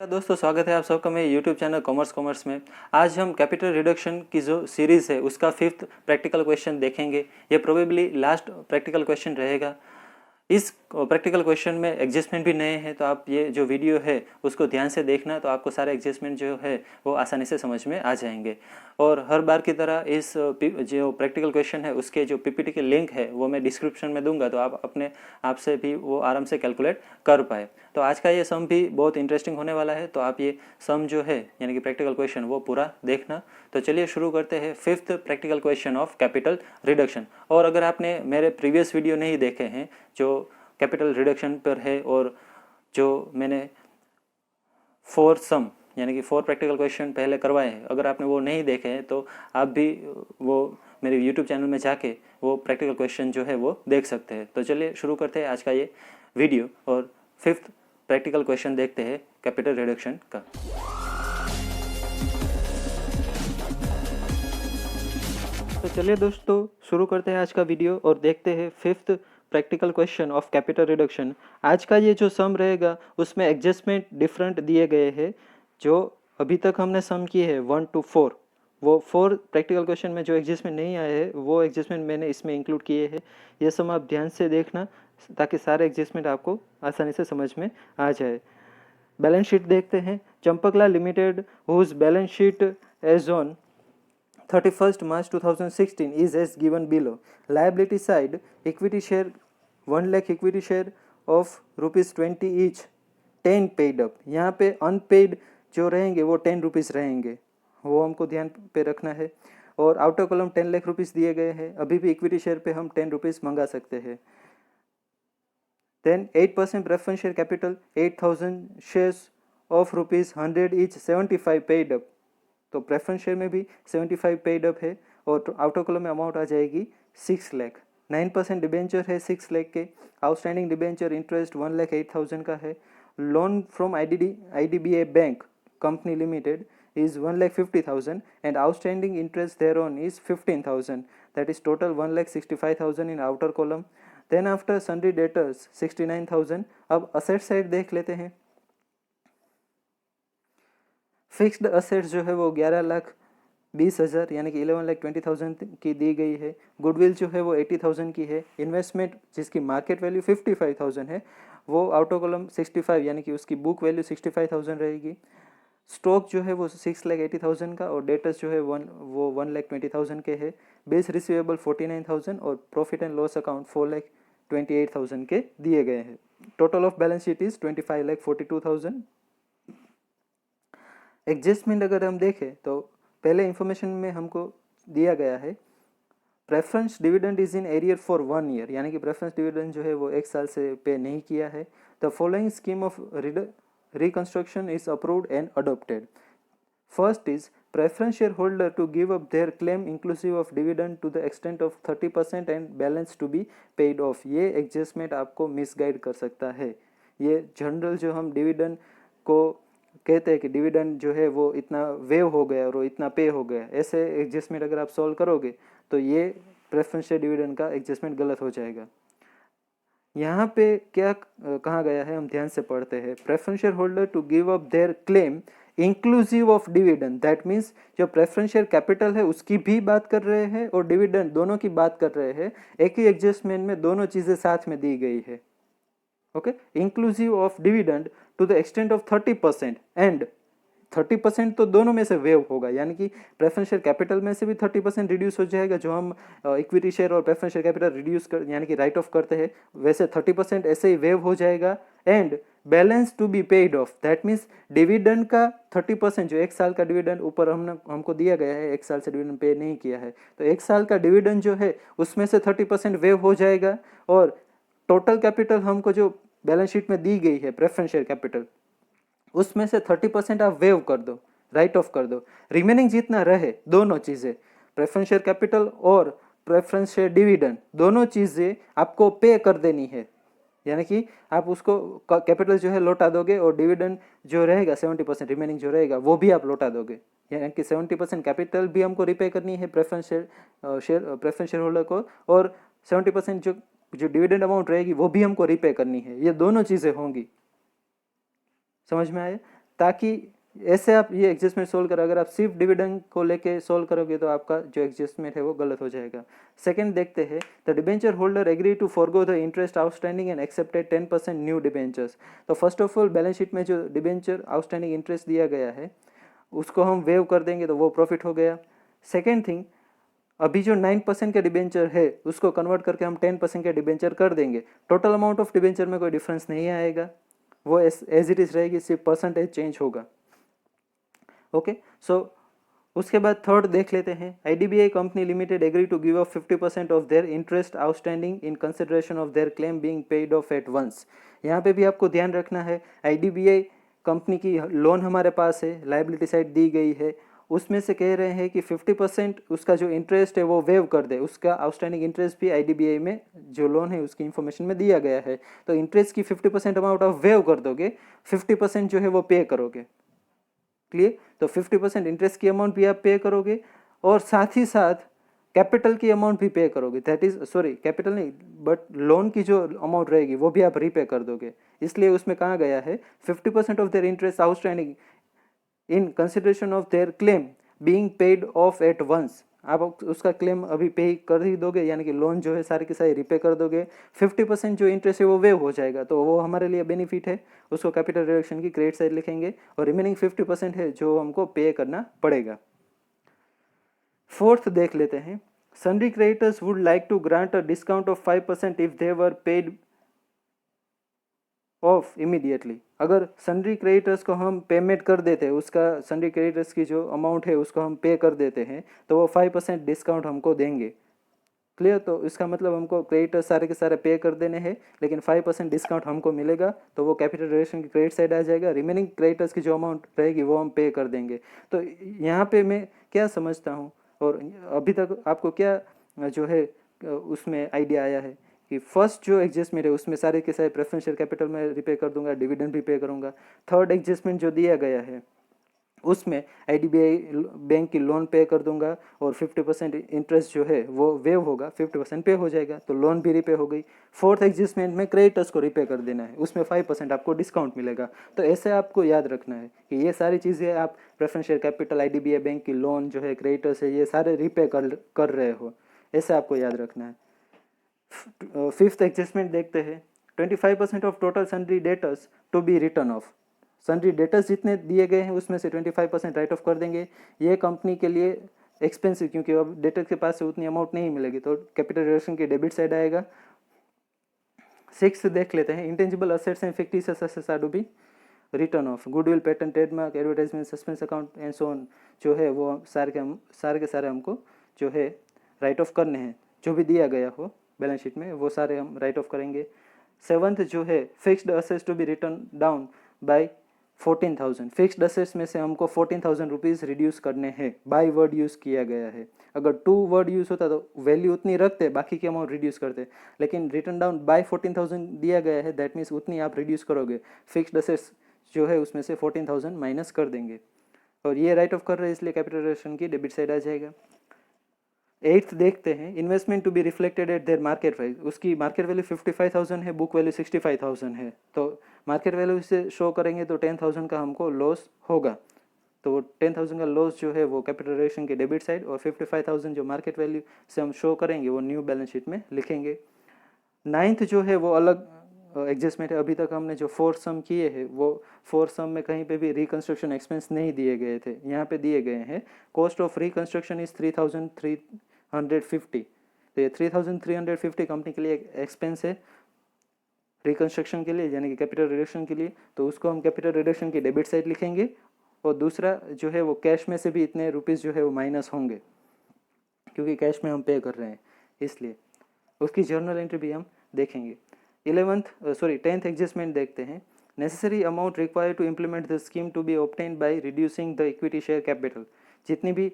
दोस्तों, स्वागत है आप सबका मेरे यूट्यूब चैनल कॉमर्स में। आज हम कैपिटल रिडक्शन की जो सीरीज़ है उसका 5th प्रैक्टिकल क्वेश्चन देखेंगे। ये प्रोबेबली लास्ट प्रैक्टिकल क्वेश्चन रहेगा। इस प्रैक्टिकल क्वेश्चन में एडजस्टमेंट भी नए हैं, तो आप ये जो वीडियो है उसको ध्यान से देखना, तो आपको सारे एडजस्टमेंट जो है वो आसानी से समझ में आ जाएंगे। और हर बार की तरह इस जो प्रैक्टिकल क्वेश्चन है उसके जो पीपीटी के लिंक है वो मैं डिस्क्रिप्शन में दूंगा, तो आप अपने आप से भी वो आराम से कैलकुलेट कर पाए। तो आज का ये सम भी बहुत इंटरेस्टिंग होने वाला है, तो आप ये सम जो है यानी कि प्रैक्टिकल क्वेश्चन वो पूरा देखना। तो चलिए शुरू करते हैं 5th practical question of capital reduction. और अगर आपने मेरे प्रीवियस वीडियो नहीं देखे हैं जो कैपिटल रिडक्शन पर है, और जो मैंने 4 सम यानी कि 4 प्रैक्टिकल क्वेश्चन पहले करवाए हैं, अगर आपने वो नहीं देखे हैं तो आप भी वो मेरे यूट्यूब चैनल में जाके वो प्रैक्टिकल क्वेश्चन जो है वो देख सकते हैं। तो चलिए शुरू करते हैं आज का ये वीडियो और 5th प्रैक्टिकल क्वेश्चन देखते हैं कैपिटल रिडक्शन का। तो चलिए दोस्तों शुरू करते हैं आज का वीडियो और देखते हैं 5th practical question of capital reduction. आज का ये जो सम रहेगा उसमें एडजस्टमेंट डिफरेंट दिए गए हैं। जो अभी तक हमने सम किए हैं 1 to 4, वो 4 प्रैक्टिकल क्वेश्चन में जो एडजस्टमेंट नहीं आए हैं वो एडजस्टमेंट मैंने इसमें इंक्लूड किए हैं। ये सम आप ध्यान से देखना ताकि सारे एडजस्टमेंट आपको आसानी से समझ में आ जाए। बैलेंस शीट देखते हैं। Champaklal limited whose balance sheet as on 31st March 2016 is as given below. Liability side, equity share 1 lakh equity share of ₹20 each, 10 paid up. यहाँ पे अनपेड जो रहेंगे वो 10 रुपीज़ रहेंगे, वो हमको ध्यान पे रखना है। और आउटर कॉलम 10 लाख रुपीज़ दिए गए हैं। अभी भी इक्विटी शेयर पे हम 10 रुपीज़ मंगा सकते हैं। Then 8% preference share capital 8000 shares of ₹100 each, 75 paid up. तो प्रेफरेंस शेयर में भी 75 पेड अप है और आउटर कॉलम में अमाउंट आ जाएगी 6 लाख। 9% डिबेंचर है 6 लाख के। आउटस्टैंडिंग डिबेंचर इंटरेस्ट 1,08,000 का है। Loan from IDBI bank company limited is 1,50,000 and outstanding interest thereon is 15,000. That is total 1,65,000 in outer column. Then after sundry debtors 69,000. अब असेट साइड देख लेते हैं। फिक्स्ड असेट्स जो है वो 11,20,000 यानी कि 11,20,000 की दी गई है। गुडविल जो है वो 80,000 की है। इन्वेस्टमेंट जिसकी मार्केट वैल्यू 55,000 है वो आउटर कॉलम 65 यानी कि उसकी बुक वैल्यू 65,000 रहेगी। स्टॉक जो है वो 6,80,000 का और डेटर्स जो है वो 1,20,000 के है। बेस रिसीवेबल 49,000 और प्रॉफिट एंड लॉस अकाउंट 4,28,000 के दिए गए हैं। Total of balance sheet is 25,42,000। Adjustment अगर हम देखें तो पहले इंफॉर्मेशन में हमको दिया गया है preference dividend is in arrear for 1 year, यानी कि प्रेफरेंस डिविडेंड जो है वो 1 साल से पे नहीं किया है। The following scheme of reconstruction is approved and adopted. First is preference share holder to give up their claim inclusive of dividend to the extent of 30% and balance to be paid off. ये adjustment आपको misguide कर सकता है। ये general जो हम dividend को कहते हैं कि डिविडेंड जो है वो इतना वेव हो गया और वो इतना पे हो गया, ऐसे एडजस्टमेंट अगर आप सॉल्व करोगे तो ये प्रेफरेंस शेयर डिविडेंड का एडजस्टमेंट गलत हो जाएगा। यहाँ पे क्या कहा गया है हम ध्यान से पढ़ते हैं। Preference share holder to give up their claim inclusive of dividend, that means जो प्रेफरेंस शेयर कैपिटल है उसकी भी बात कर रहे हैं और डिविडेंड दोनों की बात कर रहे हैं। एक ही एडजस्टमेंट में दोनों चीज़ें साथ में दी गई है। Okay, inclusive of dividend to the extent of 30% and 30% तो दोनों में से वेव होगा, यानी कि प्रेफरेंस शेयर कैपिटल में से भी 30% रिड्यूस हो जाएगा। जो हम इक्विटी शेयर और प्रेफरेंस शेयर कैपिटल रिड्यूस कर यानी कि राइट ऑफ करते हैं वैसे 30% ऐसे ही वेव हो जाएगा। And balance to be paid off, that means dividend का 30% जो 1 साल का डिविडेंड ऊपर हमको दिया गया है, 1 साल से डिविडेंड पे नहीं किया है तो 1 साल का डिविडेंड जो है उसमें से 30% वेव हो जाएगा। और टोटल कैपिटल हमको जो बैलेंस शीट में दी गई है प्रेफरेंस शेयर कैपिटल उसमें से 30% आप वेव कर दो, राइट ऑफ कर दो। रिमेनिंग जितना रहे दोनों चीज़ें प्रेफरेंस शेयर कैपिटल और प्रेफरेंस शेयर डिविडेंड दोनों चीज़ें आपको पे कर देनी है, यानी कि आप उसको कैपिटल जो है लौटा दोगे और डिविडेंड जो रहेगा 70% रिमेनिंग जो रहेगा वो भी आप लौटा दोगे। यानी कि 70% कैपिटल भी हमको रिपे करनी है प्रेफरेंस शेयर होल्डर को और 70% जो डिविडेंड अमाउंट रहेगी वो भी हमको रिपे करनी है। ये दोनों चीज़ें होंगी। समझ में आए? ताकि ऐसे आप ये एडजस्टमेंट सोल्व करो। अगर आप सिर्फ डिविडेंड को लेके सोल्व करोगे तो आपका जो एडजस्टमेंट है वो गलत हो जाएगा। सेकंड देखते हैं, the debenture holder agree to forgo the interest outstanding and accepted 10% new debentures. तो first of all balance sheet में जो डिबेंचर आउटस्टैंडिंग इंटरेस्ट दिया गया है उसको हम वेव कर देंगे तो वो प्रॉफिट हो गया। सेकेंड थिंग, अभी जो 9% का डिबेंचर है उसको कन्वर्ट करके हम 10% का डिबेंचर कर देंगे। टोटल अमाउंट ऑफ डिबेंचर में कोई डिफरेंस नहीं आएगा, वो एज इट इज रहेगी, सिर्फ परसेंटेज चेंज होगा। ओके, सो उसके बाद थर्ड देख लेते हैं, IDBI company limited agree to give up 50% of their interest outstanding in consideration of their claim being paid off at once. यहाँ पे भी आपको ध्यान रखना है, IDBI कंपनी की लोन हमारे पास है, लाइबिलिटी साइड दी गई है, उसमें से कह रहे हैं कि 50% उसका जो इंटरेस्ट है वो वेव कर दे। उसका आउटस्टैंडिंग इंटरेस्ट भी IDBI में जो लोन है उसकी इन्फॉर्मेशन में दिया गया है, तो इंटरेस्ट की 50% अमाउंट ऑफ वेव कर दोगे, 50% जो है वो पे करोगे। क्लियर? तो 50% इंटरेस्ट की अमाउंट भी आप पे करोगे और साथ ही साथ कैपिटल की अमाउंट भी पे करोगे, दैट इज सॉरी कैपिटल नहीं बट लोन की जो अमाउंट रहेगी वो भी आप रीपे कर दोगे। इसलिए उसमें कहा गया है 50% of their interest outstanding in consideration of their claim being paid off at once. आप उसका क्लेम अभी पे कर ही दोगे, यानी कि लोन जो है सारे के सारे रिपे कर दोगे, 50% जो इंटरेस्ट है वो वेव हो जाएगा, तो वो हमारे लिए बेनिफिट है, उसको कैपिटल रिडक्शन की क्रेडिट साइड लिखेंगे और रिमेनिंग 50% है जो हमको पे करना पड़ेगा। फोर्थ देख लेते हैं, sundry creditors would like to grant a discount of 5% if they were paid off immediately. अगर सन्ड्री क्रेडिटर्स को हम पेमेंट कर देते हैं, उसका सन्ड्री क्रेडिटर्स की जो अमाउंट है उसको हम पे कर देते हैं, तो वो 5% डिस्काउंट हमको देंगे। क्लियर? तो इसका मतलब हमको क्रेडिटर्स सारे के सारे पे कर देने हैं, लेकिन 5% डिस्काउंट हमको मिलेगा, तो वो कैपिटल रिलेशन की क्रेडिट साइड आ जाएगा। रिमेनिंग क्रेडिटर्स की जो अमाउंट रहेगी वो हम पे कर देंगे। तो यहाँ पे मैं क्या समझता हूँ और अभी तक आपको क्या जो है उसमें आइडिया आया है कि फर्स्ट जो एडजस्टमेंट है उसमें सारे के सारे प्रेफरेंस शेयर कैपिटल में रिपे कर दूंगा, डिविडेंड भी पे करूंगा। थर्ड एडजस्टमेंट जो दिया गया है उसमें IDBI बैंक की लोन पे कर दूंगा और 50% इंटरेस्ट जो है वो वेव होगा, 50% पे हो जाएगा, तो लोन भी रिपे हो गई। फोर्थ एडजस्टमेंट में क्रेडिटर्स को रिपे कर देना है, उसमें 5% आपको डिस्काउंट मिलेगा। तो ऐसे आपको याद रखना है कि ये सारी चीज़ें आप preference share capital, IDBI bank की लोन जो है, क्रेडिटर्स है, ये सारे रिपे कर रहे हो, ऐसे आपको याद रखना है। फिफ्थ एडजस्टमेंट देखते हैं, 25% of total sundry debtors to be written off. Sundry debtors जितने दिए गए हैं उसमें से 25% राइट ऑफ कर देंगे। ये कंपनी के लिए एक्सपेंसिव, क्योंकि अब डेटर के पास से उतनी अमाउंट नहीं मिलेगी, तो कैपिटल रिडक्शन की डेबिट साइड आएगा। सिक्स देख लेते हैं, intangible assets and fictitious assets are to be written off. Goodwill, patent, trademark, advertisement, suspense account and so on जो है वो सारे के सारे हमको जो है राइट ऑफ करने हैं। जो भी दिया गया हो बैलेंस शीट में वो सारे हम राइट ऑफ करेंगे। सेवंथ जो है, fixed assets to be written down by 14,000। Fixed assets में से हमको 14,000 रुपीज़ रिड्यूस करने हैं, बाय वर्ड यूज़ किया गया है। अगर टू वर्ड यूज़ होता तो वैल्यू उतनी रखते, बाकी की अमाउंट रिड्यूस करते, लेकिन रिटर्न डाउन बाय 14,000 दिया गया है, दैट मीन्स उतनी आप रिड्यूस करोगे। फिक्स्ड असेट्स जो है उसमें से 14,000 माइनस कर देंगे और ये राइट ऑफ कर रहे हैं, इसलिए कैपिटल रिडक्शन की डेबिट साइड आ जाएगा। एट्थ देखते हैं, investment to be reflected at their market price. उसकी मार्केट वैल्यू 55,000 है, बुक वैल्यू 65,000 है, तो मार्केट वैल्यू से शो करेंगे तो 10,000 का हमको लॉस होगा, तो वो 10,000 का लॉस जो है वो कैपिटल रिडक्शन के डेबिट साइड, और 55,000 जो मार्केट वैल्यू से हम शो करेंगे वो न्यू बैलेंस शीट में लिखेंगे। नाइन्थ जो है वो अलग एडजस्टमेंट है। अभी तक हमने जो फोर सम किए हैं वो फोर सम में कहीं पे भी रिकंस्ट्रक्शन एक्सपेंस नहीं दिए गए थे, यहाँ पे दिए गए हैं। कॉस्ट ऑफ रिकंस्ट्रक्शन इज 3,350, तो ये 3,350 कंपनी के लिए एक्सपेंस है रिकंस्ट्रक्शन के लिए, यानी कि कैपिटल रिडक्शन के लिए, तो उसको हम कैपिटल रिडक्शन की डेबिट साइड लिखेंगे। और दूसरा जो है वो कैश में से भी इतने रुपीज़ जो है वो माइनस होंगे, क्योंकि कैश में हम पे कर रहे हैं, इसलिए उसकी जर्नल एंट्री भी हम देखेंगे। 10th एडजस्टमेंट देखते हैं, necessary amount required to implement the scheme to be obtained by reducing the equity share capital. जितनी भी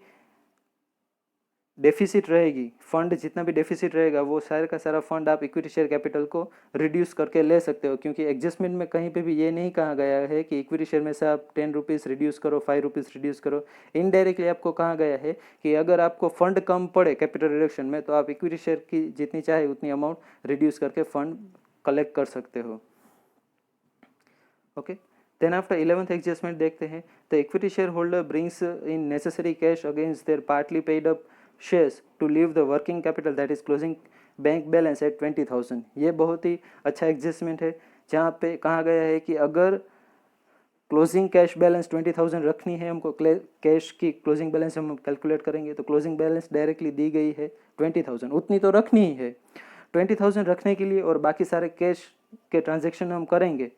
डेफिसिट रहेगी, फंड जितना भी डेफिसिट रहेगा वो सारा का सारा फंड आप इक्विटी शेयर कैपिटल को रिड्यूस करके ले सकते हो, क्योंकि एडजस्टमेंट में कहीं पे भी ये नहीं कहा गया है कि इक्विटी शेयर में से आप 10 रुपीज़ रिड्यूस करो, 5 रुपीज़ रिड्यूस करो। इनडायरेक्टली आपको कहा गया है कि अगर आपको फंड कम पड़े कैपिटल रिडक्शन में, तो आप इक्विटी शेयर की जितनी चाहे उतनी अमाउंट रिड्यूस करके फंड कलेक्ट कर सकते हो। Okay, then after 11th adjustment देखते हैं, the equity share holder brings in necessary cash against their partly paid up shares to leave the working capital that is closing bank balance at 20,000। ये बहुत ही अच्छा adjustment है, जहाँ पे कहा गया है कि अगर क्लोजिंग कैश बैलेंस 20,000 रखनी है हमको, कैश की क्लोजिंग बैलेंस हम कैलकुलेट करेंगे तो क्लोजिंग बैलेंस डायरेक्टली दी गई है 20,000, उतनी तो रखनी ही है। 20,000 रखने के लिए और बाकी सारे कैश के ट्रांजेक्शन हम करेंगे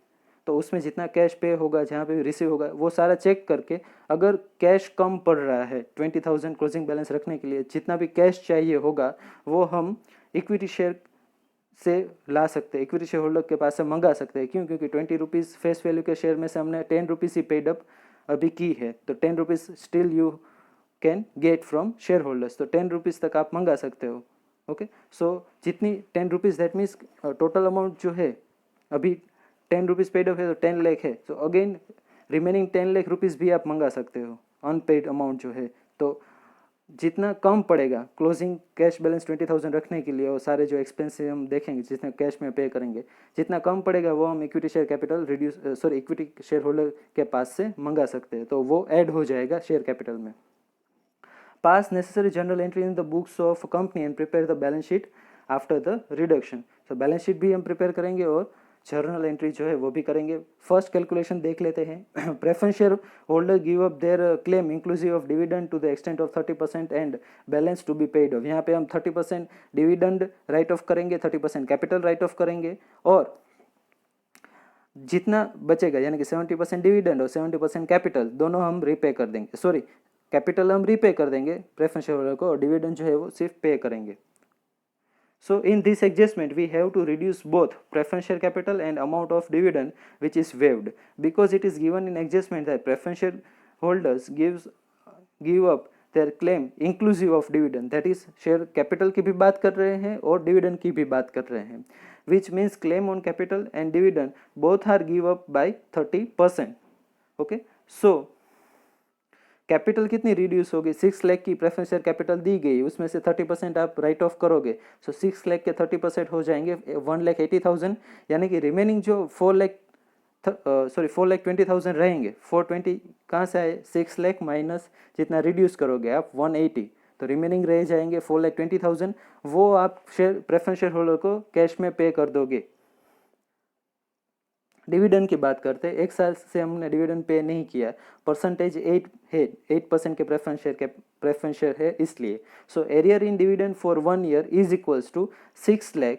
तो उसमें जितना कैश पे होगा, जहाँ पे भी रिसीव होगा, वो सारा चेक करके अगर कैश कम पड़ रहा है 20,000 क्लोजिंग बैलेंस रखने के लिए, जितना भी कैश चाहिए होगा वो हम इक्विटी शेयर से ला सकते हैं, इक्विटी शेयर होल्डर के पास से मंगा सकते हैं। क्यों? क्योंकि 20 रुपीज़ फेस वैल्यू के शेयर में से हमने 10 रुपीज़ ही पेड अप अभी की है, तो 10 rupees still you can get from share holders, तो 10 रुपीज़ तक आप मंगा सकते हो। ओके, सो जितनी 10 rupees, that means total amount जो है अभी 10 रुपीज़ पेड अप है तो 10 लाख है, तो अगेन रिमेनिंग 10 लाख रुपीज़ भी आप मंगा सकते हो अनपेड अमाउंट जो है। तो जितना कम पड़ेगा क्लोजिंग कैश बैलेंस 20,000 रखने के लिए और सारे जो एक्सपेंस हम देखेंगे जितना कैश में पे करेंगे, जितना कम पड़ेगा वो हम equity share capital equity share holder के पास से मंगा सकते हैं, तो वो ऐड हो जाएगा शेयर कैपिटल में। पास necessary general entry in the books of company and prepare the balance sheet after the reduction. तो बैलेंस शीट भी हम प्रिपेयर करेंगे और जर्नल एंट्री जो है वो भी करेंगे। फर्स्ट कैलकुलेशन देख लेते हैं। Preference share holder give up their claim inclusive of dividend to the extent of 30% and balance to be paid off. यहाँ पे हम 30% डिविडेंड राइट ऑफ करेंगे, 30% कैपिटल राइट ऑफ करेंगे, और जितना बचेगा यानी कि 70% डिविडेंड और 70% कैपिटल दोनों हम रीपे कर देंगे। सॉरी, कैपिटल हम रीपे कर देंगे प्रेफरेंस शेयर होल्डर को, और डिविडेंड जो है वो सिर्फ पे करेंगे। So in this adjustment we have to reduce both preference share capital and amount of dividend which is waived, because it is given in adjustment that preference share holders give up their claim inclusive of dividend, that is share capital की भी बात कर रहे हैं और dividend की भी बात कर रहे हैं, which means claim on capital and dividend both are give up by 30%. okay, so capital कितनी रिड्यूस होगी? 6 लाख की प्रेफरेंस शेयर कैपिटल दी गई, उसमें से 30% आप राइट ऑफ करोगे, सो 6 लाख के 30% हो जाएंगे 1,80,000, यानी कि रिमेनिंग जो 4,20,000 रहेंगे, 420 कहाँ से आए? 6 लाख माइनस जितना रिड्यूस करोगे आप 180, तो रिमेनिंग रह जाएंगे 4,20,000, वो आप शेयर प्रेफरेंस शेयर होल्डर को कैश में पे कर दोगे। डिविडेंड की बात करते हैं, 1 साल से हमने डिविडेंड पे नहीं किया, परसेंटेज 8 है, 8% के प्रेफरेंस शेयर है इसलिए। So arrear in dividend for 1 year is equals to 6 lakh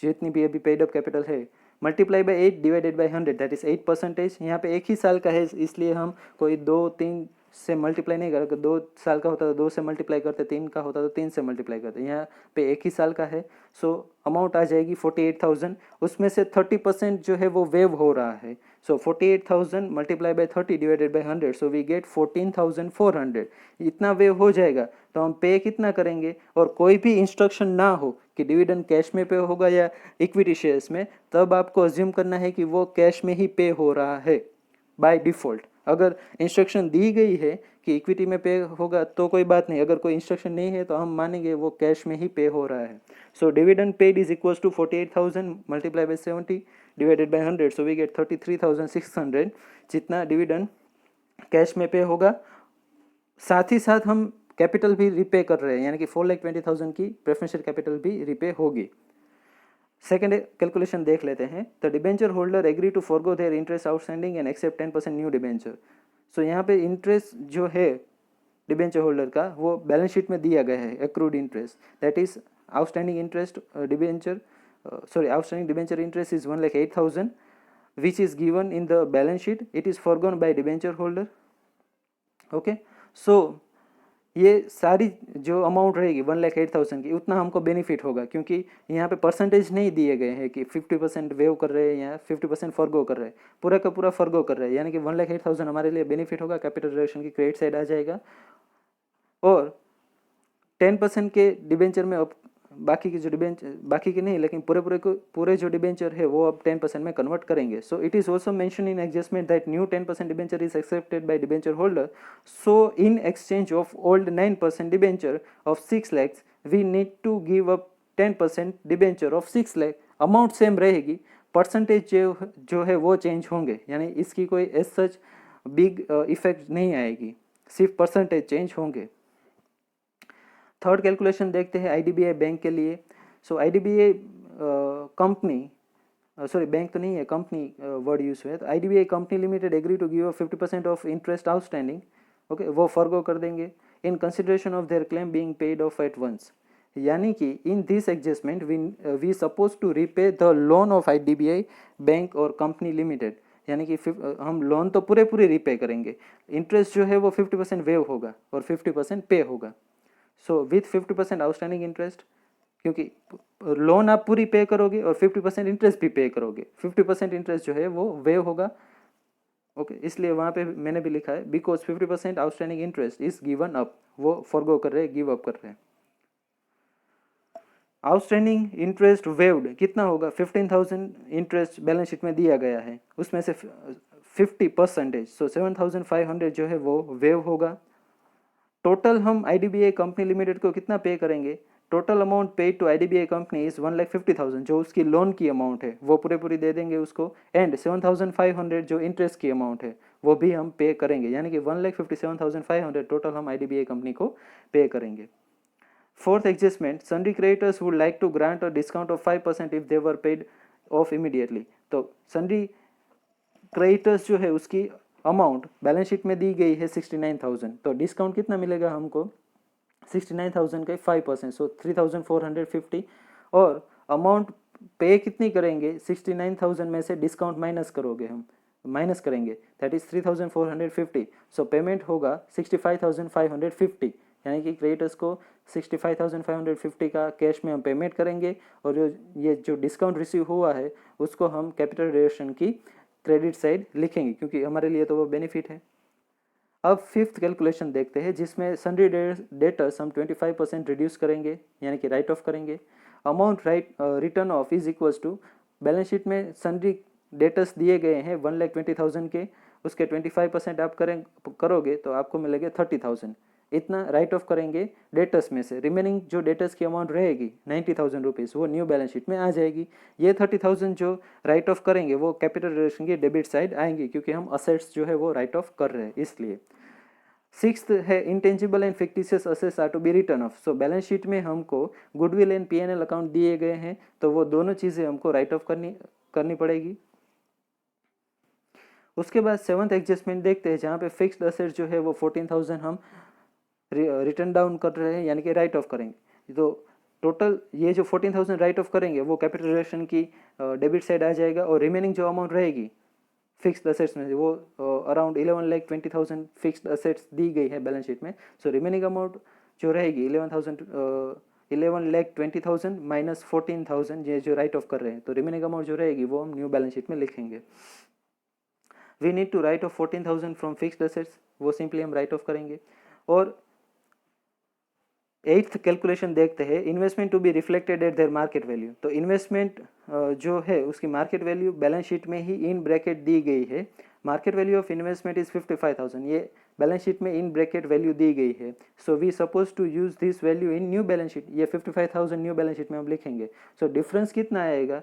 जितनी भी अभी पेड अप कैपिटल है multiply by 8 divided by 100, that is 8%। यहाँ पे 1 ही साल का है इसलिए हम कोई 2-3 से मल्टीप्लाई नहीं करते, 2 साल का होता तो 2 से मल्टीप्लाई करते, 3 का होता तो 3 से मल्टीप्लाई करते, यहाँ पे 1 ही साल का है। सो अमाउंट आ जाएगी 48,000, उसमें से 30% जो है वो वेव हो रहा है, so 48,000 multiply by 30 divided by 100, so we get 14,400। इतना वेव हो जाएगा तो हम पे कितना करेंगे? और कोई भी इंस्ट्रक्शन ना हो कि डिविडेंड कैश में पे होगा या इक्विटी शेयर्स में, तब आपको अज्यूम करना है कि वो कैश में ही पे हो रहा है बाय डिफ़ॉल्ट। अगर इंस्ट्रक्शन दी गई है कि इक्विटी में पे होगा तो कोई बात नहीं, अगर कोई इंस्ट्रक्शन नहीं है तो हम मानेंगे वो कैश में ही पे हो रहा है। So dividend paid is equals to 48,000 multiply by 70 divided by 100, so we get 33,600 जितना डिविडेंड कैश में पे होगा। साथ ही साथ हम कैपिटल भी रिपे कर रहे हैं, यानी कि 4,20,000 की प्रेफरेंस शेयर कैपिटल भी रिपे होगी। सेकेंड कैलकुलेशन देख लेते हैं। The debenture holder agree to forgo their interest outstanding and accept 10% new debenture. So यहाँ पे इंटरेस्ट जो है डिबेंचर होल्डर का वो बैलेंस शीट में दिया गया है, accrued interest, that is outstanding interest outstanding debenture interest is 1,08,000 which is given in the balance sheet. It is foregone by debenture holder. Okay, so ये सारी जो अमाउंट रहेगी 1,08,000 की, उतना हमको बेनिफिट होगा, क्योंकि यहाँ पे परसेंटेज नहीं दिए गए हैं कि 50% वेव कर रहे हैं या 50% फॉरगो कर रहे हैं, पूरा का पूरा फॉरगो कर रहे हैं, यानी कि 1,08,000 हमारे लिए बेनिफिट होगा, कैपिटल रिडक्शन की क्रेडिट साइड आ जाएगा। और 10% के डिबेंचर में अब बाकी की जो डिबेंचर, बाकी की नहीं लेकिन पूरे जो डिबेंचर है वो अब 10% में कन्वर्ट करेंगे। So it is also mention in adjustment that new 10% debenture is accepted by debenture holder, so in exchange of old 9% debenture of 6 lakhs we need to give up 10% debenture of 6 lakh। Amount same रहेगी percentage जो है वो change होंगे, यानी इसकी कोई as such big effect नहीं आएगी, सिर्फ परसेंटेज चेंज होंगे। थर्ड कैलकुलेशन देखते हैं आईडीबीआई बैंक के लिए। So IDBI company, sorry bank तो नहीं है, कंपनी वर्ड यूज हुआ है, तो IDBI company limited agree to give 50% of interest outstanding, okay, वो फॉरगो कर देंगे in consideration of their claim being paid off at once. यानी कि in this adjustment we suppose to repay the loan of IDBI bank और company limited, यानी कि हम loan तो पूरे रीपे करेंगे, इंटरेस्ट जो है वो 50% वेव होगा और 50% पे होगा। सो विथ 50% आउटस्टैंडिंग इंटरेस्ट, क्योंकि लोन आप पूरी पे करोगे और 50% इंटरेस्ट भी पे करोगे, 50% इंटरेस्ट जो है वो वेव होगा, ओके, इसलिए वहाँ पे मैंने भी लिखा है because 50% outstanding interest is given up, वो फॉरगो कर रहे हैं, गिव अप कर रहे हैं। आउटस्टैंडिंग इंटरेस्ट वेव्ड कितना होगा, 15,000 इंटरेस्ट बैलेंस शीट में दिया गया है, उसमें से 50%, सो 7,500 जो है वो वेव होगा। टोटल हम आईडीबीआई कंपनी लिमिटेड को कितना पे करेंगे, total amount paid to IDBI company is 1,50,000, जो उसकी लोन की अमाउंट है वो पूरी दे देंगे उसको, एंड 7,500 जो इंटरेस्ट की अमाउंट है वो भी हम पे करेंगे, यानी कि 1,57,500 टोटल हम आईडीबीआई कंपनी को पे करेंगे। Fourth adjustment, sundry creditors would like to grant a discount of 5% if they were paid off immediately. तो सन्ड्री क्रेडिटर्स जो है उसकी अमाउंट बैलेंस शीट में दी गई है 69,000, तो डिस्काउंट कितना मिलेगा हमको, 69,000 का 5%, सो 3,450, और अमाउंट पे कितनी करेंगे, 69,000 में से डिस्काउंट माइनस करोगे, हम माइनस करेंगे, दैट इज 3,450, सो पेमेंट होगा 65,550, यानी कि क्रेडिटर्स को 65,550 का कैश में हम पेमेंट करेंगे, और जो डिस्काउंट रिसीव हुआ है उसको हम कैपिटल रिडक्शन की क्रेडिट साइड लिखेंगे, क्योंकि हमारे लिए तो वो बेनिफिट है। अब फिफ्थ कैलकुलेशन देखते हैं, जिसमें सन्ड्री डेटर्स हम 25% रिड्यूस करेंगे, यानी कि राइट ऑफ करेंगे। Amount written off is equals to, balance sheet में सन्ड्री डेटर्स दिए गए हैं 1,20,000 के, उसके 25% आप करोगे तो आपको मिलेंगे 30,000, इतना राइट ऑफ करेंगे डेटर्स में से। रिमेनिंग जो डेटर्स की अमाउंट रहेगी 90,000 रुपीज़, वो न्यू बैलेंस शीट में आ जाएगी। ये 30,000 जो राइट ऑफ करेंगे वो कैपिटल रिडक्शन की डेबिट साइड आएंगी, क्योंकि हम असेट्स जो है वो राइट ऑफ कर रहे हैं इसलिए। सिक्स्थ है intangible and fictitious assets are to be written off. So balance sheet में हमको गुडविल एंड पीएनएल अकाउंट दिए गए हैं, तो वो दोनों चीज़ें हमको राइट ऑफ करनी पड़ेगी। उसके बाद सेवंथ एडजस्टमेंट देखते हैं, जहाँ पे फिक्स्ड असेट्स जो है वो 14,000 हम रिटर्न डाउन कर रहे हैं, यानी कि राइट ऑफ करेंगे। तो टोटल ये जो 14,000 राइट ऑफ करेंगे वो कैपिटल रिडक्शन की डेबिट साइड आ जाएगा, और रिमेनिंग जो अमाउंट रहेगी फिक्स्ड असेट्स में वो अराउंड 11,20,000 फिक्स्ड असेट्स दी गई है बैलेंस शीट में। सो रिमेनिंग अमाउंट जो रहेगी 11,20,000 माइनस 14,000 ये जो राइट ऑफ कर रहे हैं, तो रिमेनिंग अमाउंट जो रहेगी वो हम न्यू बैलेंस शीट में लिखेंगे। We need to write off 14,000 from fixed assets, वो सिंपली हम राइट ऑफ करेंगे। और एट्थ कैलकुलेशन देखते हैं, investment to be reflected at their market value. तो इन्वेस्टमेंट जो है उसकी मार्केट वैल्यू बैलेंस शीट में ही इन ब्रैकेट दी गई है। Market value of investment is 55,000, ये बैलेंस शीट में इन ब्रैकेट वैल्यू दी गई है। So we suppose to use this value in new balance sheet, ये 55,000 न्यू बैलेंस शीट में हम लिखेंगे। सो डिफरेंस कितना आएगा,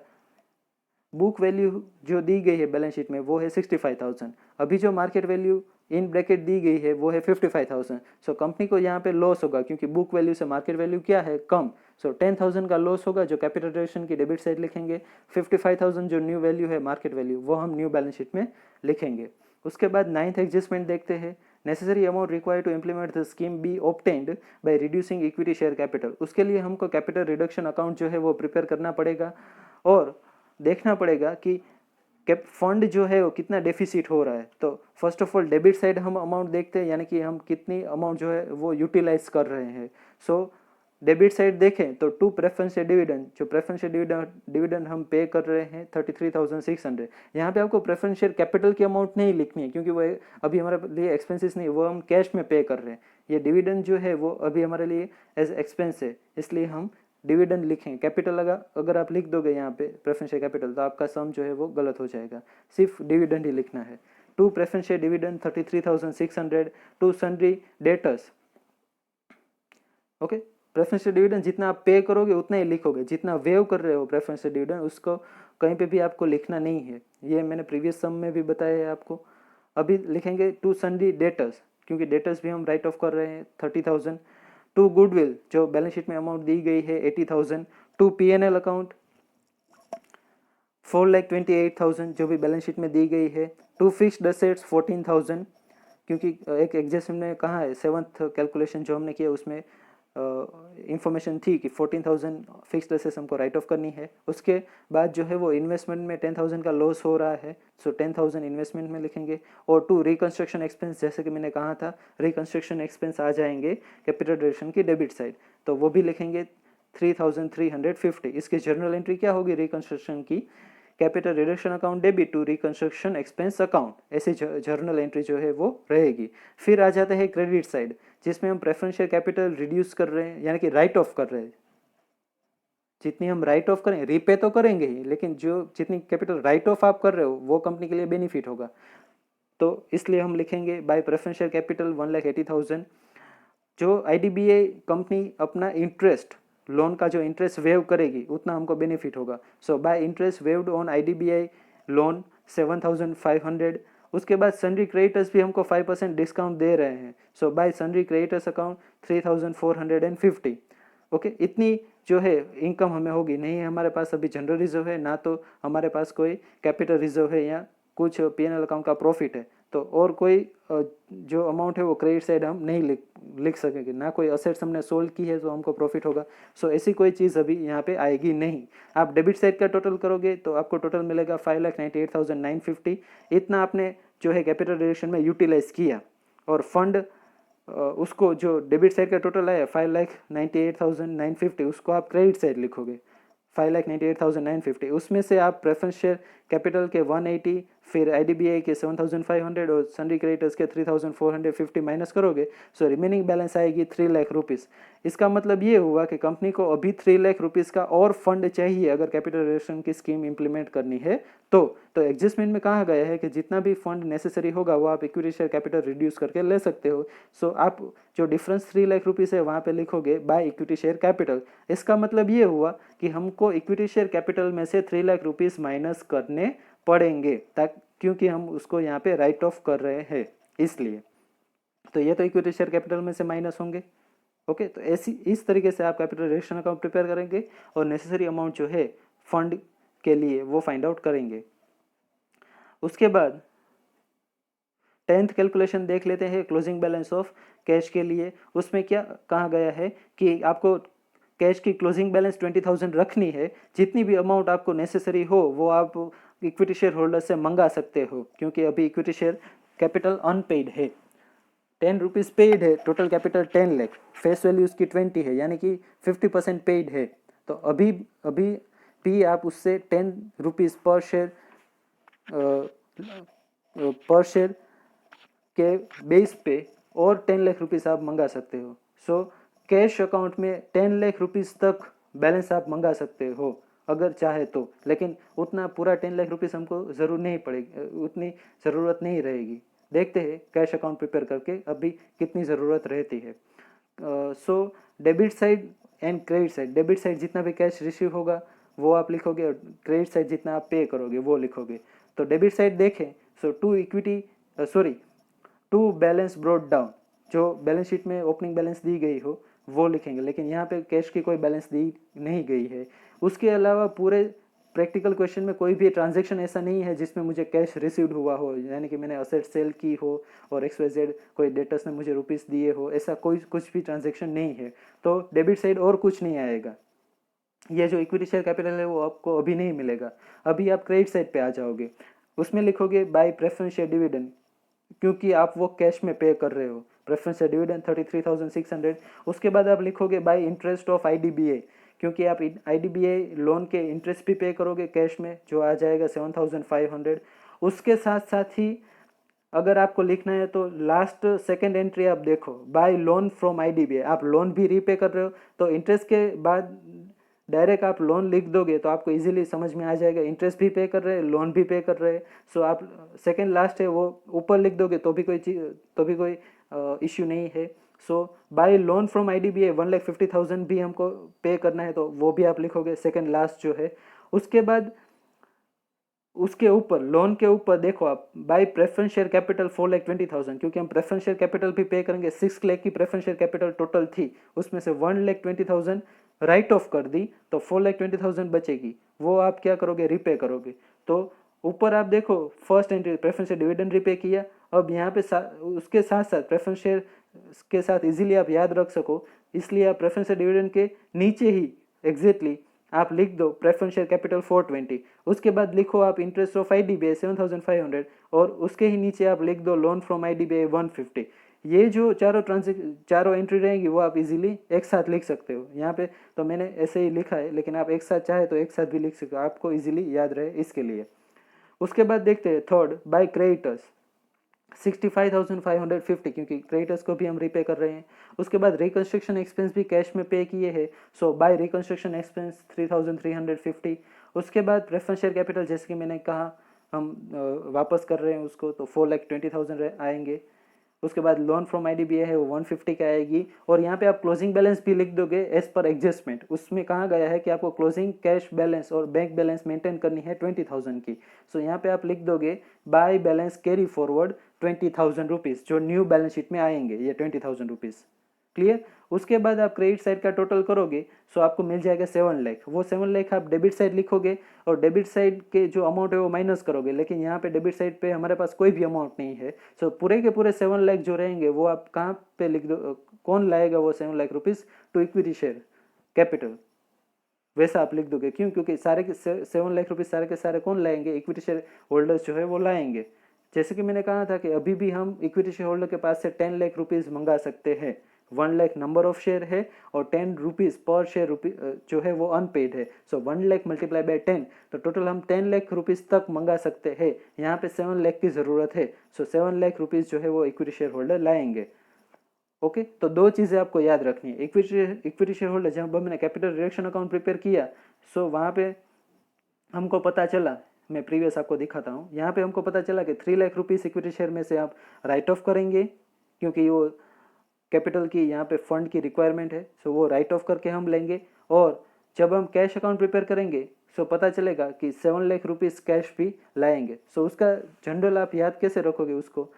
बुक वैल्यू जो दी गई है बैलेंस शीट में वो है 65,000, अभी जो मार्केट वैल्यू इन ब्रैकेट दी गई है वो है 55,000। सो कंपनी को यहाँ पे लॉस होगा, क्योंकि बुक वैल्यू से मार्केट वैल्यू क्या है, कम। सो 10,000 का लॉस होगा, जो कैपिटल रिडक्शन की डेबिट साइड लिखेंगे। 55,000 जो न्यू वैल्यू है मार्केट वैल्यू, वो हम न्यू बैलेंस शीट में लिखेंगे। उसके बाद नाइन्थ एडजस्टमेंट देखते हैं, necessary amount required to implement the scheme be obtained by reducing equity share capital. उसके लिए हमको कैपिटल रिडक्शन अकाउंट जो है वो प्रिपेयर करना पड़ेगा, और देखना पड़ेगा कि फंड जो है वो कितना डेफिसिट हो रहा है। तो first of all debit side हम अमाउंट देखते हैं, यानी कि हम कितनी अमाउंट जो है वो यूटिलाइज कर रहे हैं। सो डेबिट साइड देखें तो टू प्रेफरेंशियल डिविडेंड, जो प्रेफरेंशियल डिविडेंड हम पे कर रहे हैं 33,600। यहाँ पे आपको प्रेफरेंशियल कैपिटल की अमाउंट नहीं लिखनी है, क्योंकि वो अभी हमारे लिए एक्सपेंसेस नहीं, वो हम कैश में पे कर रहे हैं। ये डिविडेंड जो है वो अभी हमारे लिए एज एक्सपेंस है, इसलिए हम डिविडेंड लिखें। कैपिटल अगर आप लिख दोगे यहाँ पे प्रेफरेंशियल कैपिटल, तो आपका सम जो है वो गलत हो जाएगा, सिर्फ डिविडेंड ही लिखना है। To preferential dividend 33,600 to sundry debtors, okay. Preferential dividend जितना आप पे करोगे उतना ही लिखोगे, जितना वेव कर रहे हो प्रेफरेंशियल डिविडेंड उसको कहीं पे भी आपको लिखना नहीं है। ये मैंने प्रीवियस सम में भी बताया है आपको। अभी लिखेंगे टू सन्डी डेटर्स, क्योंकि डेटर्स भी हम राइट ऑफ कर रहे हैं 30,000। टू गुडविल जो बैलेंस शीट में अमाउंट दी गई है 80,000। टू P&L अकाउंट 4,28,000 जो भी बैलेंस शीट में दी गई है। टू फिक्स्ड असेट्स 14,000, क्योंकि एक एग्जाम में कहाँ है 7th कैलकुलेशन जो हमने किया उसमें इंफॉर्मेशन थी कि 14,000 फिक्स्ड असेट्स हमको राइट ऑफ करनी है। उसके बाद जो है वो इन्वेस्टमेंट में 10,000 का लॉस हो रहा है, सो 10,000 इन्वेस्टमेंट में लिखेंगे। और टू रिकंस्ट्रक्शन एक्सपेंस, जैसे कि मैंने कहा था रिकंस्ट्रक्शन एक्सपेंस आ जाएंगे कैपिटल डायरेक्शन की डेबिट साइड, तो वो भी लिखेंगे 3,350। इसकी जर्नल एंट्री क्या होगी रिकंस्ट्रक्शन की, capital reduction account debit to reconstruction expense account, ऐसी जर्नल एंट्री जो है वो रहेगी। फिर आ जाते हैं क्रेडिट साइड, जिसमें हम प्रेफरेंशियल कैपिटल रिड्यूस कर रहे हैं, यानी कि राइट ऑफ कर रहे हैं। जितनी हम राइट ऑफ करें, रीपे तो करेंगे ही, लेकिन जो जितनी कैपिटल राइट ऑफ आप कर रहे हो वो कंपनी के लिए बेनिफिट होगा, तो इसलिए हम लिखेंगे बाय प्रेफरेंशियल कैपिटल 1,80,000। जो IDBI कंपनी अपना इंटरेस्ट, लोन का जो इंटरेस्ट वेव करेगी उतना हमको बेनिफिट होगा। So by interest waived on IDBI loan 7,500। उसके बाद सन्ड्री क्रेडिटर्स भी हमको 5% डिस्काउंट दे रहे हैं, so by sundry creditors account 3,450। Okay, इतनी जो है इनकम हमें होगी। नहीं है हमारे पास अभी जनरल रिजर्व है, ना तो हमारे पास कोई कैपिटल रिजर्व है या कुछ P&L अकाउंट का प्रॉफिट है, तो और कोई जो अमाउंट है वो क्रेडिट साइड हम नहीं लिख सकेंगे, ना कोई असेट्स हमने सोल्ड की है तो हमको प्रॉफिट होगा। सो ऐसी कोई चीज़ अभी यहाँ पे आएगी नहीं। आप डेबिट साइड का टोटल करोगे तो आपको टोटल मिलेगा 5,98,950। इतना आपने जो है कैपिटल डायरेक्शन में यूटिलाइज किया, और फंड उसको जो डेबिट साइड का टोटल आया 5,98,950, उसको आप क्रेडिट साइड लिखोगे 5,98,950। उसमें से आप प्रेफरेंशियल कैपिटल के 180, फिर IDBI के 7,500 और सन्ड्री क्रेडिटर्स के 3,450 माइनस करोगे, सो रिमेनिंग बैलेंस आएगी 3 लाख रुपीज़। इसका मतलब ये हुआ कि कंपनी को अभी 3 लाख रुपीज़ का और फंड चाहिए अगर कैपिटल डायरेक्शन की स्कीम इंप्लीमेंट करनी है तो एडजस्टमेंट में कहा गया है कि जितना भी फंड नेसेसरी होगा वो आप इक्विटी शेयर कैपिटल रिड्यूस करके ले सकते हो। सो आप जो डिफरेंस 3 लाख रुपीज़ है वहाँ पे लिखोगे बाय इक्विटी शेयर कैपिटल। इसका मतलब ये हुआ कि हमको इक्विटी शेयर कैपिटल में से 3 लाख रुपीज़ माइनस करने पड़ेंगे, क्योंकि हम उसको यहाँ पे राइट ऑफ कर रहे हैं इसलिए। तो ये तो इक्विटी शेयर कैपिटल में से माइनस होंगे। ओके, तो ऐसी इस तरीके से आप कैपिटल डायरेक्शन अकाउंट प्रिपेयर करेंगे और नेसेसरी अमाउंट जो है फंड के लिए वो फाइंड आउट करेंगे। उसके बाद 10th कैलकुलेशन देख लेते हैं क्लोजिंग बैलेंस ऑफ कैश के लिए। उसमें क्या कहा गया है कि आपको कैश की क्लोजिंग बैलेंस 20,000 रखनी है। जितनी भी अमाउंट आपको नेसेसरी हो वो आप इक्विटी शेयर होल्डर से मंगा सकते हो, क्योंकि अभी इक्विटी शेयर कैपिटल अनपेड है। 10 रुपीज़ पेड है, total capital 10 lakh, face value उसकी 20 है, यानी कि 50% पेड है। तो अभी अभी भी आप उससे 10 रुपीज़ पर शेयर के बेस पे और 10 लाख रुपीज़ आप मंगा सकते हो। सो कैश अकाउंट में 10 लाख रुपीज़ तक बैलेंस आप मंगा सकते हो अगर चाहे तो, लेकिन उतना पूरा 10 लाख रुपीज़ हमको ज़रूर नहीं पड़ेगी, उतनी ज़रूरत नहीं रहेगी। देखते हैं कैश अकाउंट प्रिपेयर करके अभी कितनी ज़रूरत रहती है। So debit side and credit side, debit side जितना भी कैश रिसीव होगा वो आप लिखोगे, और क्रेडिट साइड जितना आप पे करोगे वो लिखोगे। तो डेबिट साइड देखें, सो टू बैलेंस ब्रॉट डाउन, जो बैलेंस शीट में ओपनिंग बैलेंस दी गई हो वो लिखेंगे, लेकिन यहाँ पे कैश की कोई बैलेंस दी नहीं गई है। उसके अलावा पूरे प्रैक्टिकल क्वेश्चन में कोई भी ट्रांजैक्शन ऐसा नहीं है जिसमें मुझे कैश रिसीव्ड हुआ हो, यानी कि मैंने असेट सेल की हो और XYZ कोई डेटर्स ने मुझे रुपीस दिए हो, ऐसा कोई कुछ भी ट्रांजैक्शन नहीं है। तो डेबिट साइड और कुछ नहीं आएगा। ये जो इक्विटी शेयर कैपिटल है वो आपको अभी नहीं मिलेगा। अभी आप क्रेडिट साइड पे आ जाओगे, उसमें लिखोगे बाय प्रेफरेंस शेयर डिविडेंड, क्योंकि आप वो कैश में पे कर रहे हो। Preference share dividend 33,600। उसके बाद आप लिखोगे बाय इंटरेस्ट ऑफ IDBI, क्योंकि आप IDBI लोन के इंटरेस्ट भी पे करोगे कैश में, जो आ जाएगा 7,500। उसके साथ साथ ही अगर आपको लिखना है तो लास्ट सेकंड एंट्री आप देखो, बाय लोन फ्रॉम IDBI, आप लोन भी रीपे कर रहे हो, तो इंटरेस्ट के बाद डायरेक्ट आप लोन लिख दोगे तो आपको इजीली समझ में आ जाएगा, इंटरेस्ट भी पे कर रहे हैं, लोन भी पे कर रहे हैं। सो आप सेकंड लास्ट है वो ऊपर लिख दोगे तो भी कोई इश्यू नहीं है। सो बाय लोन फ्रॉम IDBI 1,50,000 भी हमको पे करना है, तो वो भी आप लिखोगे सेकंड लास्ट जो है। उसके बाद उसके ऊपर लोन के ऊपर देखो आप बाय प्रेफरेंस शेयर कैपिटल 4,20,000, क्योंकि हम प्रेफरेंस शेयर कैपिटल भी पे करेंगे। 6 लाख की प्रेफरेंस शेयर कैपिटल टोटल थी, उसमें से 1,20,000 राइट ऑफ कर दी, तो 4,20,000 बचेगी, वो आप क्या करोगे, रिपे करोगे। तो ऊपर आप देखो first entry preference share dividend repay किया। अब यहाँ पे उसके साथ साथ प्रेफरेंस शेयर के साथ इजीली आप याद रख सको, इसलिए आप प्रेफरेंस शेयर डिविडेंड के नीचे ही एग्जैक्टली आप लिख दो प्रेफरेंस शेयर कैपिटल 420। उसके बाद लिखो आप इंटरेस्ट ऑफ IDBI 7,500, और उसके ही नीचे आप लिख दो लोन फ्रॉम IDBI 150। ये जो चारों एंट्री रहेंगी वो आप इजीली एक साथ लिख सकते हो। यहाँ पे तो मैंने ऐसे ही लिखा है, लेकिन आप एक साथ चाहे तो एक साथ भी लिख सकते हो, आपको इजीली याद रहे इसके लिए। उसके बाद देखते हैं थर्ड बाय क्रेडिटर्स 65,550, क्योंकि क्रेडिटर्स को भी हम रिपे कर रहे हैं। उसके बाद रिकंस्ट्रक्शन एक्सपेंस भी कैश में पे किए हैं, सो बाय रिकंस्ट्रक्शन एक्सपेंस 3,350। उसके बाद प्रेफरेंस शेयर कैपिटल जैसे कि मैंने कहा हम वापस कर रहे हैं उसको, तो 4,20,000 आएंगे। उसके बाद लोन फ्रॉम IDBI है वो 150 का आएगी, और यहाँ पे आप क्लोजिंग बैलेंस भी लिख दोगे एज पर एडजस्टमेंट। उसमें कहा गया है कि आपको क्लोजिंग कैश बैलेंस और बैंक बैलेंस मेंटेन करनी है 20,000 की, सो यहाँ पे आप लिख दोगे by balance carry forward 20,000 rupees, जो न्यू बैलेंस शीट में आएंगे ये 20,000 रुपीज़। क्लियर। उसके बाद आप क्रेडिट साइड का टोटल करोगे, सो आपको मिल जाएगा 7 लाख। वो 7 लाख आप डेबिट साइड लिखोगे, और डेबिट साइड के जो अमाउंट है वो माइनस करोगे, लेकिन यहाँ पे डेबिट साइड पे हमारे पास कोई भी अमाउंट नहीं है। सो पूरे के पूरे 7 लाख जो रहेंगे वो आप कहाँ पे लिख दो, कौन लाएगा वो 7 lakh rupees, to equity share capital, वैसा आप लिख दोगे। क्यों? क्योंकि सारे के 7 लाख रुपीज़ सारे के सारे कौन लाएंगे, इक्विटी शेयर होल्डर्स जो है वो लाएंगे। जैसे कि मैंने कहा था कि अभी भी हम इक्विटी शेयर होल्डर के पास से 10 लाख रुपीज़ मंगा सकते हैं। 1 लाख नंबर ऑफ शेयर है, और 10 रुपीज़ पर शेयर जो है वो अनपेड है। सो 1 लाख मल्टीप्लाई बाय 10, तो टोटल हम 10 लाख रुपीज़ तक मंगा सकते हैं। यहाँ पे 7 लाख की ज़रूरत है, सो 7 लाख रुपीज़ जो है वो इक्विटी शेयर होल्डर लाएंगे। ओके, तो दो चीज़ें आपको याद रखनी है। इक्विटी शेयर होल्डर जब हमने कैपिटल रिडक्शन अकाउंट प्रिपेयर किया, सो वहाँ पे हमको पता चला, मैं प्रीवियस आपको दिखाता हूँ, यहाँ पे हमको पता चला कि 3 लाख रुपीज़ इक्विटी शेयर में से आप राइट ऑफ करेंगे, क्योंकि वो कैपिटल की यहाँ पे फंड की रिक्वायरमेंट है, सो वो राइट ऑफ करके हम लेंगे। और जब हम कैश अकाउंट प्रिपेयर करेंगे, सो पता चलेगा कि 7 लाख रुपीज़ कैश भी लाएंगे। सो उसका जनरल आप याद कैसे रखोगे उसको,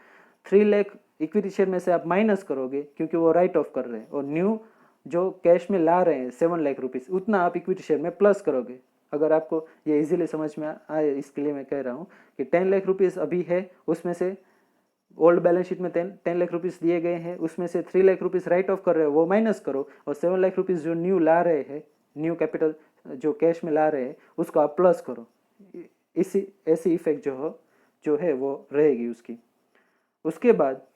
3 लाख इक्विटी शेयर में से आप माइनस करोगे, क्योंकि वो राइट ऑफ कर रहे हैं, और न्यू जो कैश में ला रहे हैं 7 लाख रुपीज़, उतना आप इक्विटी शेयर में प्लस करोगे। अगर आपको ये इजीली समझ में आए इसके लिए मैं कह रहा हूँ कि 10 लाख रुपीज़ अभी है, उसमें से ओल्ड बैलेंस शीट में 10 लाख रुपीज़ दिए गए हैं, उसमें से 3 लाख रुपीज़ राइट ऑफ कर रहे हो वो माइनस करो, और 7 लाख रुपीज़ जो न्यू ला रहे हैं, न्यू कैपिटल जो कैश में ला रहे हैं, उसको आप प्लस करो। इसी ऐसी इफेक्ट जो है वो रहेगी उसकी। उसके बाद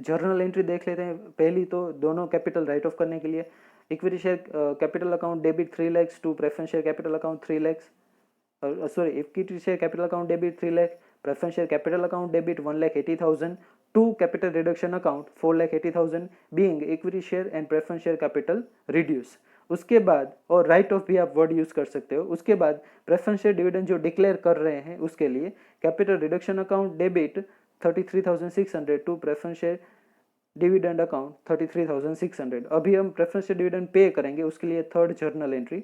जर्नल एंट्री देख लेते हैं। पहली तो दोनों कैपिटल राइट ऑफ करने के लिए equity share capital account debit 3 lakhs to preference share capital account 3 lakhs, sorry equity share capital account debit 3 lakh, preference share capital account debit 1,80,000 to capital reduction account 4,80,000 being equity share and preference share capital reduce. उसके बाद और right of भी आप word use कर सकते हो। उसके बाद प्रेफरेंस शेयर डिविडेंड जो डिक्लेयर कर रहे हैं उसके लिए capital reduction account debit 33,600 to preference share dividend account 33,600। अभी हम प्रेफरेंस शेयर डिविडेंड पे करेंगे, उसके लिए third journal entry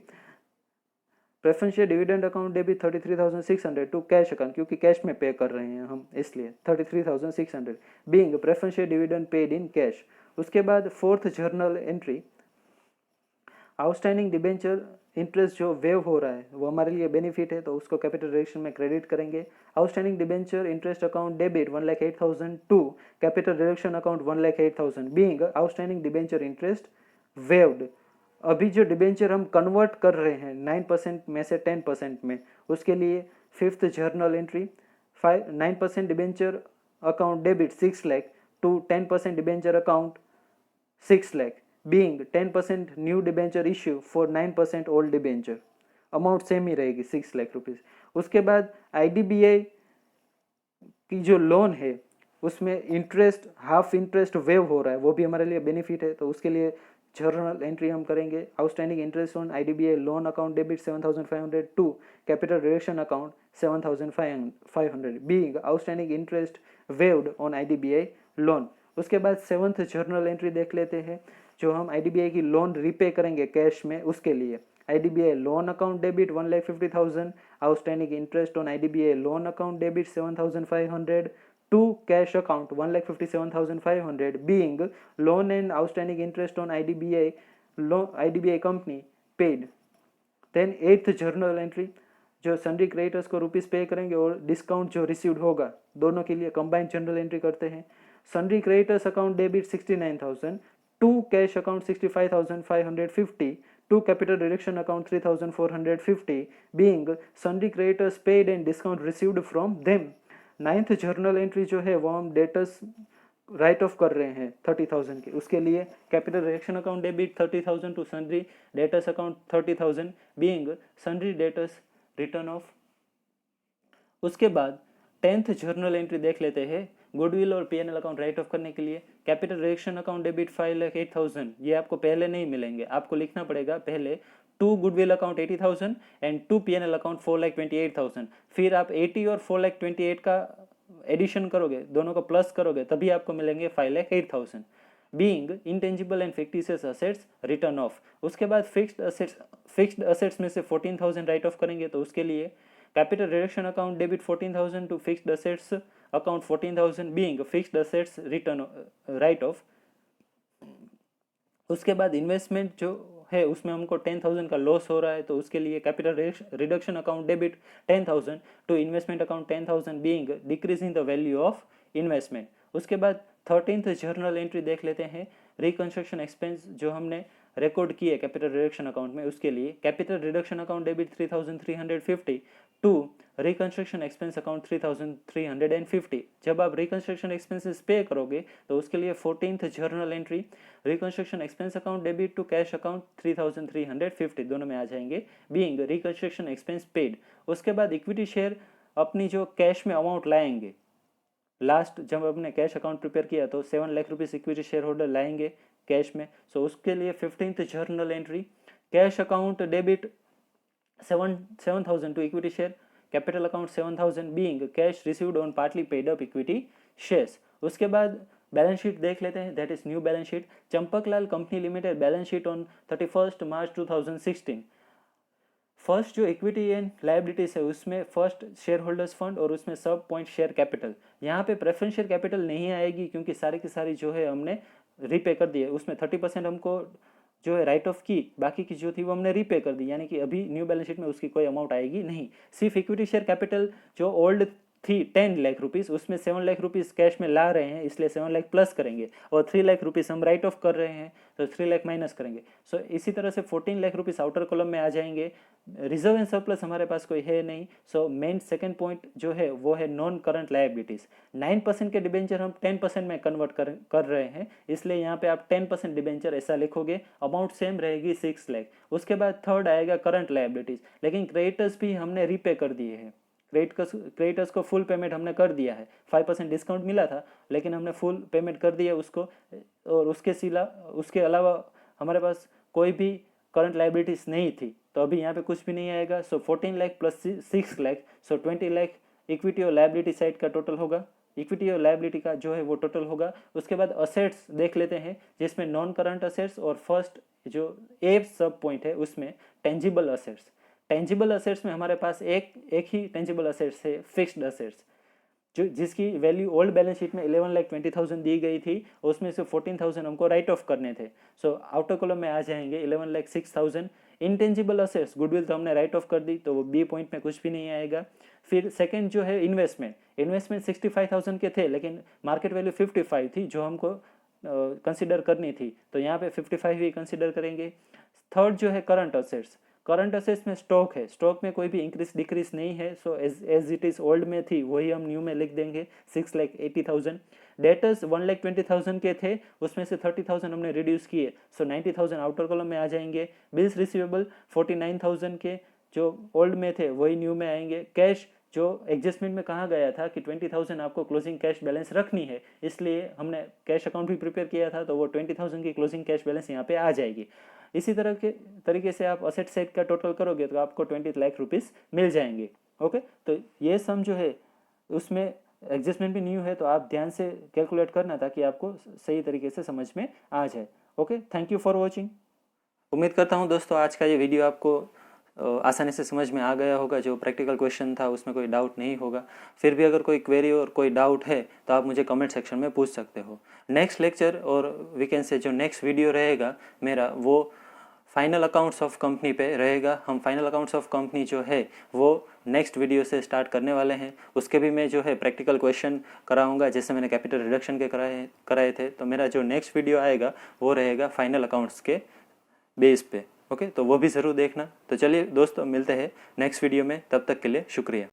preference share dividend account debit 33,600 to cash account, क्योंकि कैश में पे कर रहे हैं हम इसलिए 33,600 being preference share dividend paid in cash. उसके बाद fourth journal entry outstanding debenture interest जो वेव हो रहा है वो हमारे लिए बेनिफिट है, तो उसको कैपिटल रिडक्शन में क्रेडिट करेंगे। Outstanding debenture interest account debit 1,08,000 to capital reduction account 1,08,000 being outstanding debenture interest waived. अभी जो डिबेंचर हम कन्वर्ट कर रहे हैं 9% में से 10% में, उसके लिए fifth journal entry 9% debenture account debit 6 lakh to 10% debenture account 6 lakh being 10% new debenture issue for 9% old debenture. Amount same ही रहेगी 6 लाख रुपीज़। उसके बाद IDBI की जो लोन है उसमें इंटरेस्ट हाफ इंटरेस्ट वेव हो रहा है, वो भी हमारे लिए बेनिफिट है, तो उसके लिए जर्नल एंट्री हम करेंगे। Outstanding interest on IDBI loan account debit 7,500 to capital reduction account 7,500 being outstanding interest waived on IDBI loan. उसके बाद 7th जर्नल एंट्री देख लेते हैं, जो हम IDBI की लोन रीपे करेंगे कैश में, उसके लिए IDBI loan account debit 1,50,000, outstanding interest on IDBI loan account debit 7,500 to cash account 1,57,500 being loan and outstanding interest on IDBI company paid. Then 8th journal entry, जो sundry creditors को rupees पे करेंगे और discount जो received होगा, दोनों के लिए कंबाइंड जर्नल एंट्री करते हैं। Sundry creditors account debit 69,000 to cash account 65,550 to capital reduction account 3,450 being sundry creditors paid and discount received from them. 9th journal entry जो है वो हम डेटर्स राइट ऑफ कर रहे हैं 30,000 के, उसके लिए capital reduction account debit 30,000 to sundry debtors account 30,000 being sundry debtors written off. उसके बाद 10th जर्नल एंट्री देख लेते हैं, गुडविल और PNL अकाउंट राइट ऑफ करने के लिए कैपिटल रिडक्शन अकाउंट डेबिट 5,08,000, ये आपको पहले नहीं मिलेंगे, आपको लिखना पड़ेगा पहले to goodwill account 80,000 and to PNL account 4,28,000, फिर आप 80 और 4,28 का एडिशन करोगे, दोनों को प्लस करोगे, तभी आपको मिलेंगे 5,08,000 being intangible and fictitious assets return off. उसके बाद फिक्स्ड असेट्स में से 14,000 राइट ऑफ करेंगे, तो उसके लिए capital reduction account debit 14,000 to fixed assets account 14,000 being fixed assets written write off. उसके बाद इन्वेस्टमेंट जो है उसमें हमको 10,000 का लॉस हो रहा है, तो उसके लिए capital reduction account debit 10,000 to investment account 10,000 being decrease in the value of investment. उसके बाद 13th जर्नल एंट्री देख लेते हैं, रिकंस्ट्रक्शन एक्सपेंस जो हमने रिकॉर्ड किए कैपिटल रिडक्शन अकाउंट में, उसके लिए capital reduction account debit 3,350 to reconstruction expense account 3,350। जब आप रिकंस्ट्रक्शन एक्सपेंसेस पे करोगे तो उसके लिए 14th journal entry, reconstruction expense account debit to cash account 3,350 दोनों में आ जाएंगे बीइंग रिकंस्ट्रक्शन एक्सपेंस पेड। उसके बाद इक्विटी शेयर अपनी जो कैश में अमाउंट लाएंगे, लास्ट जब हमने कैश अकाउंट प्रिपेयर किया तो 7 lakh rupees equity share holder लाएंगे कैश में, सो उसके लिए 15th journal entry, cash account debit 7,000 to equity share, capital account 7,000 being cash received on partly paid up equity shares. उसके बाद बैलेंस शीट देख लेते हैं, that is new balance sheet, Champaklal company limited balance sheet on 31 March 2016। First जो equity and liabilities है उसमें first share holders fund और उसमें सब पॉइंट शेयर कैपिटल, यहाँ पे प्रेफरेंस शेयर कैपिटल नहीं आएगी क्योंकि सारी की सारी जो है हमने रीपे कर दी है, उसमें 30% हमको जो है राइट ऑफ की, बाकी की जो थी वो हमने रीपे कर दी, यानी कि अभी न्यू बैलेंस शीट में उसकी कोई अमाउंट आएगी नहीं। सिर्फ इक्विटी शेयर कैपिटल जो ओल्ड थी 10 लाख रुपीस, उसमें 7 लाख रुपीस कैश में ला रहे हैं, इसलिए 7 लाख प्लस करेंगे, और 3 लाख रुपीस हम राइट ऑफ कर रहे हैं तो 3 लाख माइनस करेंगे। सो इसी तरह से 14 लाख रुपीस आउटर कॉलम में आ जाएंगे। रिजर्व एंड सरप्लस हमारे पास कोई है नहीं, सो मेन सेकंड पॉइंट जो है वो है नॉन करंट लायबिलिटीज। 9% के डिबेंचर हम 10% में कन्वर्ट कर रहे हैं, इसलिए यहाँ पे आप 10% डिबेंचर ऐसा लिखोगे, अमाउंट सेम रहेगी 6 लाख। उसके बाद थर्ड आएगा करंट लायबिलिटीज, लेकिन क्रेडिटर्स भी हमने रीपे कर दिए हैं, क्रेडिटर्स को फुल पेमेंट हमने कर दिया है, 5% डिस्काउंट मिला था लेकिन हमने फुल पेमेंट कर दिया उसको, और उसके अलावा हमारे पास कोई भी करंट लायबिलिटीज नहीं थी, तो अभी यहाँ पे कुछ भी नहीं आएगा। सो 14 लाख प्लस 6 लाख, सो 20 लाख इक्विटी और लायबिलिटी साइड का टोटल होगा, इक्विटी और लायबिलिटी का जो है वो टोटल होगा। उसके बाद असेट्स देख लेते हैं, जिसमें नॉन करंट असेट्स और फर्स्ट जो ए सब पॉइंट है उसमें टेंजिबल असेट्स। टेंजिबल असेट्स में हमारे पास एक ही टेंजिबल असेट्स है, फिक्स्ड असेट्स, जो जिसकी वैल्यू ओल्ड बैलेंस शीट में 11,20,000 दी गई थी, उसमें से 14,000 हमको राइट ऑफ करने थे, सो आउटर कॉलम में आ जाएंगे 11,06,000। इंटेंजिबल असेट्स, गुडविल तो हमने राइट ऑफ कर दी तो वो बी पॉइंट में कुछ भी नहीं आएगा। फिर सेकंड जो है इन्वेस्टमेंट 65,000 के थे लेकिन मार्केट वैल्यू 55 थी जो हमको कंसिडर करनी थी, तो यहाँ पे 55 ही कंसिडर करेंगे। थर्ड जो है करंट असेट्स में स्टॉक है, स्टॉक में कोई भी इंक्रीज डिक्रीज नहीं है, so as it is old में थी वही हम न्यू में लिख देंगे 6,80,000। डेटर्स 1,20,000 के थे, उसमें से 30,000 हमने रिड्यूस किए, सो 90,000 आउटर कॉलम में आ जाएंगे। बिल्स रिसीवेबल 49,000 के जो ओल्ड में थे वही न्यू में आएंगे। कैश जो एडजस्टमेंट में कहा गया था कि 20,000 आपको क्लोजिंग कैश बैलेंस रखनी है, इसलिए हमने कैश अकाउंट भी प्रिपेयर किया था, तो वो 20,000 की क्लोजिंग कैश बैलेंस यहाँ पे आ जाएगी। इसी तरीके से आप असेट साइड का टोटल करोगे तो आपको 20 लाख रुपीस मिल जाएंगे। ओके, तो ये सम जो है उसमें एडजस्टमेंट भी न्यू है, तो आप ध्यान से कैलकुलेट करना ताकि आपको सही तरीके से समझ में आ जाए। Okay, thank you for watching. उम्मीद करता हूँ दोस्तों आज का ये वीडियो आपको आसानी से समझ में आ गया होगा। जो प्रैक्टिकल क्वेश्चन था उसमें कोई डाउट नहीं होगा। फिर भी अगर कोई क्वेरी और कोई डाउट है तो आप मुझे कमेंट सेक्शन में पूछ सकते हो। नेक्स्ट लेक्चर और वीकेंड से जो नेक्स्ट वीडियो रहेगा मेरा, वो फाइनल अकाउंट्स ऑफ कंपनी पे रहेगा। हम फाइनल अकाउंट्स ऑफ कंपनी जो है वो नेक्स्ट वीडियो से स्टार्ट करने वाले हैं। उसके भी मैं जो है प्रैक्टिकल क्वेश्चन कराऊंगा, जैसे मैंने कैपिटल रिडक्शन के कराए थे। तो मेरा जो नेक्स्ट वीडियो आएगा वो रहेगा फाइनल अकाउंट्स के बेस पे। ओके, तो वो भी ज़रूर देखना। तो चलिए दोस्तों, मिलते हैं नेक्स्ट वीडियो में, तब तक के लिए शुक्रिया।